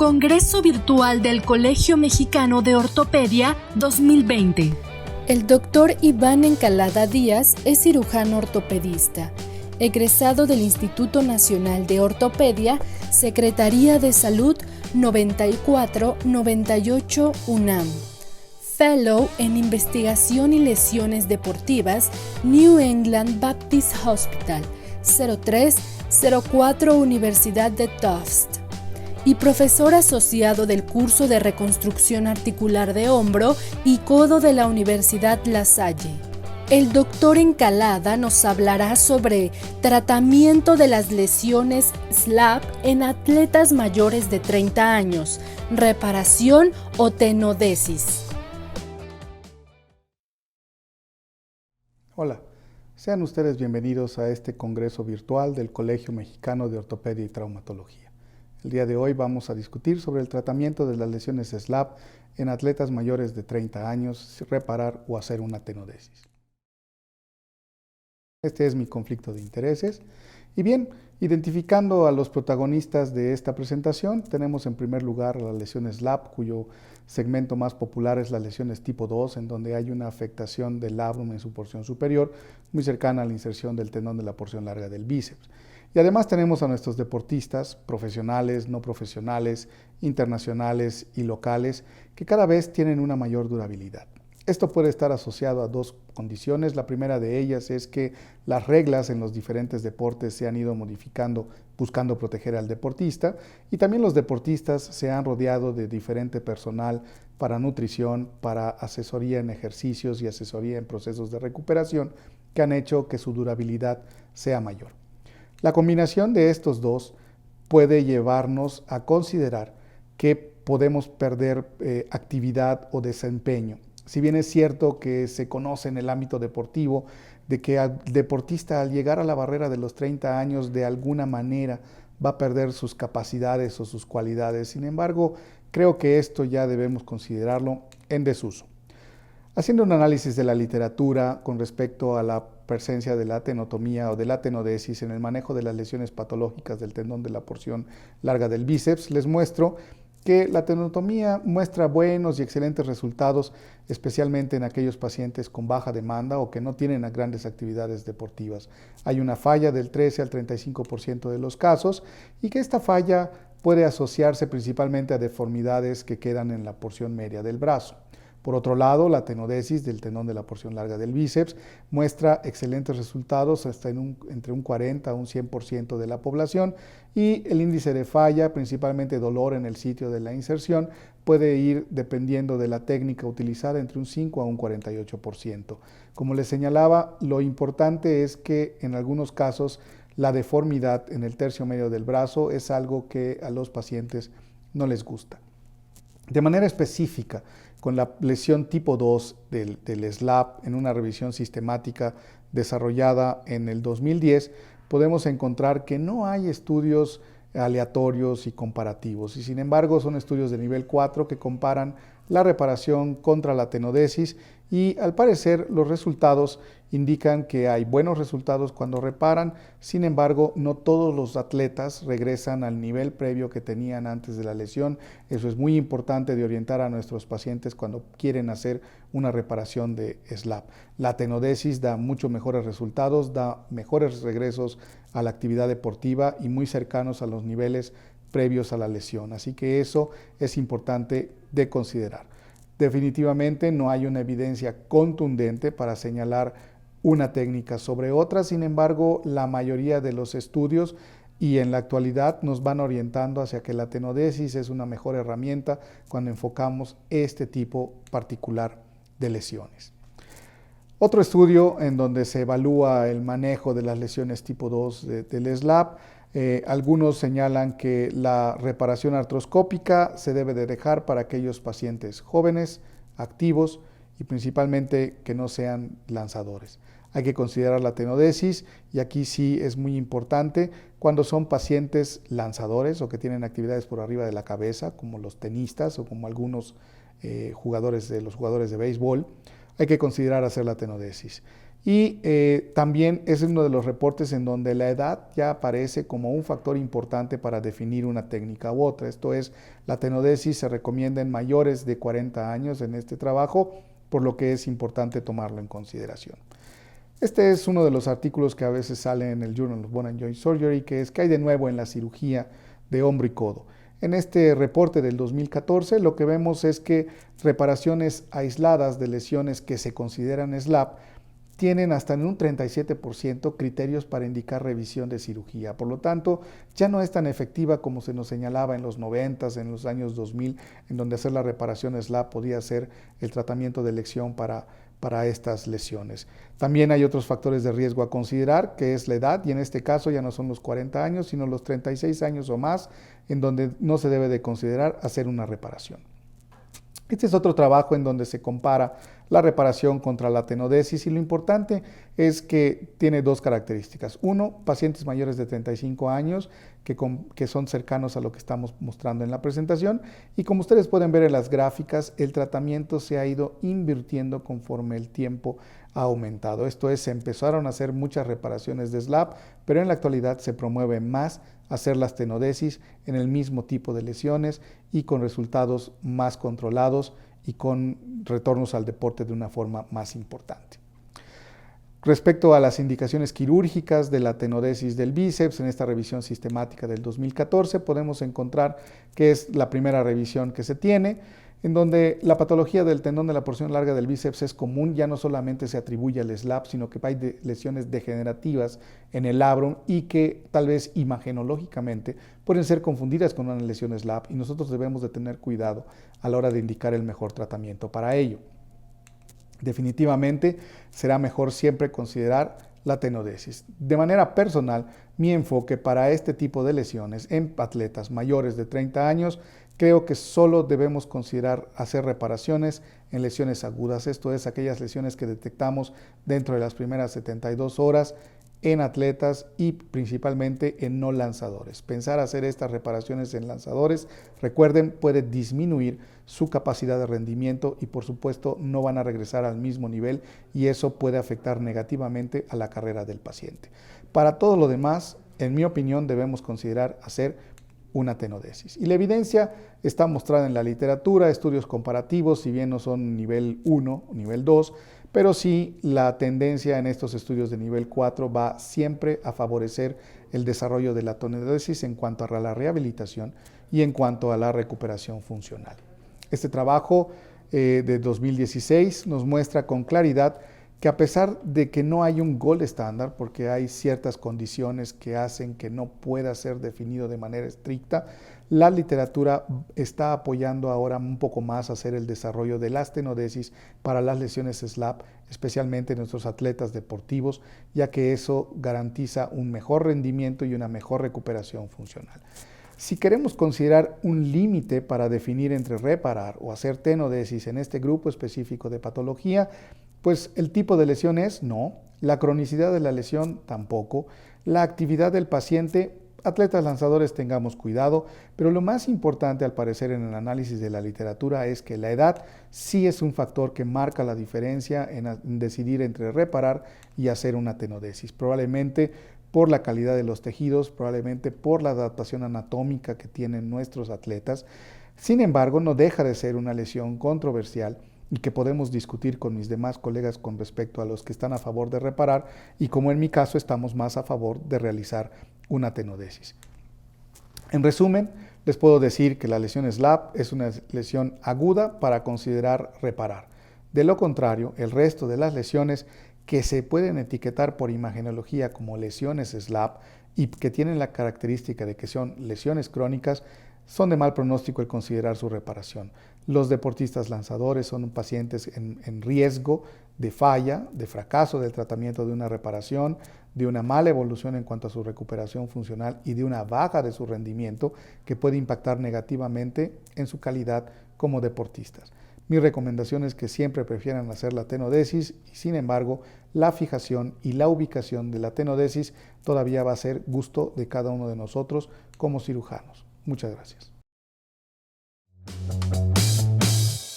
Congreso Virtual del Colegio Mexicano de Ortopedia 2020. El doctor Iván Encalada Díaz es cirujano ortopedista, egresado del Instituto Nacional de Ortopedia, Secretaría de Salud 94-98 UNAM. Fellow en Investigación y Lesiones Deportivas, New England Baptist Hospital, 03-04 Universidad de Tufts. Y profesor asociado del curso de reconstrucción articular de hombro y codo de la Universidad La Salle. El doctor Encalada nos hablará sobre tratamiento de las lesiones SLAP en atletas mayores de 30 años, reparación o tenodesis. Hola, sean ustedes bienvenidos a este congreso virtual del Colegio Mexicano de Ortopedia y Traumatología. El día de hoy vamos a discutir sobre el tratamiento de las lesiones SLAP en atletas mayores de 30 años, reparar o hacer una tenodesis. Este es mi conflicto de intereses. Y bien, identificando a los protagonistas de esta presentación, tenemos en primer lugar la lesión SLAP, cuyo segmento más popular es las lesiones tipo 2, en donde hay una afectación del labrum en su porción superior, muy cercana a la inserción del tendón de la porción larga del bíceps. Y además tenemos a nuestros deportistas, profesionales, no profesionales, internacionales y locales, que cada vez tienen una mayor durabilidad. Esto puede estar asociado a dos condiciones. La primera de ellas es que las reglas en los diferentes deportes se han ido modificando buscando proteger al deportista, y también los deportistas se han rodeado de diferente personal para nutrición, para asesoría en ejercicios y asesoría en procesos de recuperación que han hecho que su durabilidad sea mayor. La combinación de estos dos puede llevarnos a considerar que podemos perder actividad o desempeño. Si bien es cierto que se conoce en el ámbito deportivo de que el deportista al llegar a la barrera de los 30 años de alguna manera va a perder sus capacidades o sus cualidades, sin embargo, creo que esto ya debemos considerarlo en desuso. Haciendo un análisis de la literatura con respecto a la presencia de la tenotomía o de la tenodesis en el manejo de las lesiones patológicas del tendón de la porción larga del bíceps, les muestro que la tenotomía muestra buenos y excelentes resultados, especialmente en aquellos pacientes con baja demanda o que no tienen grandes actividades deportivas. Hay una falla del 13 al 35% de los casos, y que esta falla puede asociarse principalmente a deformidades que quedan en la porción media del brazo. Por otro lado, la tenodesis del tendón de la porción larga del bíceps muestra excelentes resultados hasta entre un 40 a un 100% de la población, y el índice de falla, principalmente dolor en el sitio de la inserción, puede ir, dependiendo de la técnica utilizada, entre un 5 a un 48%. Como les señalaba, lo importante es que en algunos casos la deformidad en el tercio medio del brazo es algo que a los pacientes no les gusta. De manera específica, con la lesión tipo 2 del SLAP, en una revisión sistemática desarrollada en el 2010, podemos encontrar que no hay estudios aleatorios y comparativos, y sin embargo son estudios de nivel 4 que comparan la reparación contra la tenodesis, y al parecer los resultados indican que hay buenos resultados cuando reparan. Sin embargo, no todos los atletas regresan al nivel previo que tenían antes de la lesión. Eso es muy importante de orientar a nuestros pacientes cuando quieren hacer una reparación de SLAP. La tenodesis da mucho mejores resultados, da mejores regresos a la actividad deportiva y muy cercanos a los niveles previos a la lesión. Así que eso es importante de considerar. Definitivamente no hay una evidencia contundente para señalar una técnica sobre otra. Sin embargo, la mayoría de los estudios y en la actualidad nos van orientando hacia que la tenodesis es una mejor herramienta cuando enfocamos este tipo particular de lesiones. Otro estudio en donde se evalúa el manejo de las lesiones tipo 2 del SLAP, algunos señalan que la reparación artroscópica se debe de dejar para aquellos pacientes jóvenes, activos y principalmente que no sean lanzadores. Hay que considerar la tenodesis, y aquí sí es muy importante cuando son pacientes lanzadores o que tienen actividades por arriba de la cabeza, como los tenistas o como algunos jugadores de béisbol. Hay que considerar hacer la tenodesis. Y también es uno de los reportes en donde la edad ya aparece como un factor importante para definir una técnica u otra. Esto es, la tenodesis se recomienda en mayores de 40 años en este trabajo, por lo que es importante tomarlo en consideración. Este es uno de los artículos que a veces sale en el Journal of Bone and Joint Surgery, que es ¿qué hay de nuevo en la cirugía de hombro y codo? En este reporte del 2014 lo que vemos es que reparaciones aisladas de lesiones que se consideran SLAP tienen hasta en un 37% criterios para indicar revisión de cirugía. Por lo tanto, ya no es tan efectiva como se nos señalaba en los 90s, en los años 2000, en donde hacer la reparación SLAP podía ser el tratamiento de elección para estas lesiones. También hay otros factores de riesgo a considerar, que es la edad, y en este caso ya no son los 40 años, sino los 36 años o más, en donde no se debe de considerar hacer una reparación. Este es otro trabajo en donde se compara la reparación contra la tenodesis y lo importante es que tiene dos características. Uno, pacientes mayores de 35 años que son cercanos a lo que estamos mostrando en la presentación y como ustedes pueden ver en las gráficas, el tratamiento se ha ido invirtiendo conforme el tiempo ha aumentado. Esto es, se empezaron a hacer muchas reparaciones de SLAP, pero en la actualidad se promueve más hacer las tenodesis en el mismo tipo de lesiones y con resultados más controlados y con retornos al deporte de una forma más importante. Respecto a las indicaciones quirúrgicas de la tenodesis del bíceps, en esta revisión sistemática del 2014 podemos encontrar que es la primera revisión que se tiene, en donde la patología del tendón de la porción larga del bíceps es común, ya no solamente se atribuye al SLAP, sino que hay lesiones degenerativas en el labrum y que tal vez imagenológicamente pueden ser confundidas con una lesión SLAP y nosotros debemos de tener cuidado a la hora de indicar el mejor tratamiento para ello. Definitivamente será mejor siempre considerar la tenodesis. De manera personal, mi enfoque para este tipo de lesiones en atletas mayores de 30 años, creo que solo debemos considerar hacer reparaciones en lesiones agudas, esto es, aquellas lesiones que detectamos dentro de las primeras 72 horas en atletas y principalmente en no lanzadores. Pensar hacer estas reparaciones en lanzadores, recuerden, puede disminuir su capacidad de rendimiento y por supuesto no van a regresar al mismo nivel y eso puede afectar negativamente a la carrera del paciente. Para todo lo demás, en mi opinión, debemos considerar hacer una tenodesis. Y la evidencia está mostrada en la literatura, estudios comparativos, si bien no son nivel 1 o nivel 2, pero sí la tendencia en estos estudios de nivel 4 va siempre a favorecer el desarrollo de la tenodesis en cuanto a la rehabilitación y en cuanto a la recuperación funcional. Este trabajo de 2016 nos muestra con claridad que a pesar de que no hay un gold estándar, porque hay ciertas condiciones que hacen que no pueda ser definido de manera estricta, la literatura está apoyando ahora un poco más a hacer el desarrollo de las tenodesis para las lesiones SLAP, especialmente en nuestros atletas deportivos, ya que eso garantiza un mejor rendimiento y una mejor recuperación funcional. Si queremos considerar un límite para definir entre reparar o hacer tenodesis en este grupo específico de patología, pues el tipo de lesión es no, la cronicidad de la lesión tampoco, la actividad del paciente, atletas lanzadores tengamos cuidado, pero lo más importante al parecer en el análisis de la literatura es que la edad sí es un factor que marca la diferencia en decidir entre reparar y hacer una tenodesis. Probablemente por la calidad de los tejidos, probablemente por la adaptación anatómica que tienen nuestros atletas. Sin embargo, no deja de ser una lesión controversial y que podemos discutir con mis demás colegas con respecto a los que están a favor de reparar y como en mi caso estamos más a favor de realizar una tenodesis. En resumen, les puedo decir que la lesión SLAP es una lesión aguda para considerar reparar. De lo contrario, el resto de las lesiones que se pueden etiquetar por imagenología como lesiones SLAP y que tienen la característica de que son lesiones crónicas, son de mal pronóstico el considerar su reparación. Los deportistas lanzadores son pacientes en riesgo de falla, de fracaso del tratamiento de una reparación, de una mala evolución en cuanto a su recuperación funcional y de una baja de su rendimiento que puede impactar negativamente en su calidad como deportistas. Mi recomendación es que siempre prefieran hacer la tenodesis y sin embargo la fijación y la ubicación de la tenodesis todavía va a ser gusto de cada uno de nosotros como cirujanos. Muchas gracias.